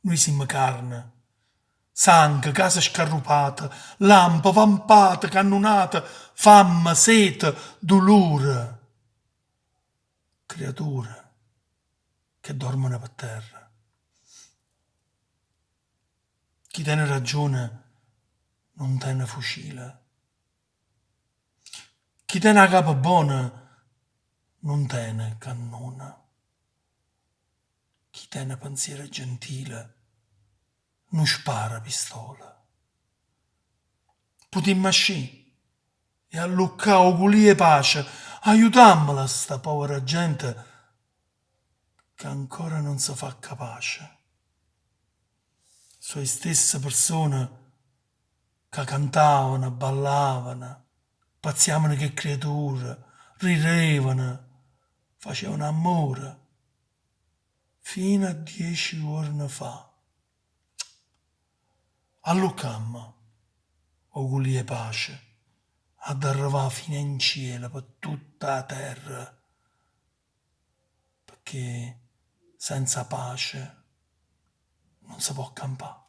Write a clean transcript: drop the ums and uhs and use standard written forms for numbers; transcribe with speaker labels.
Speaker 1: Noi siamo carne, sangue, casa scarrupata, lampa, vampata, cannonata, fame, sete, dolore. Creature che dormono per terra. Chi tiene ragione non tiene fucile. Chi tiene a capo buona non tiene cannone. Chi tiene pensiero gentile non spara pistola. Putimmo ascì e a Lucca auguri e pace, aiutammela sta povera gente che ancora non si fa capace. Suoi stesse persone che cantavano, ballavano, pazziavano che creature, ridevano, facevano amore, fino a 10 giorni fa. Allucammo, auguri e pace, ad arrivare fino in cielo per tutta la terra, perché senza pace non si può campare.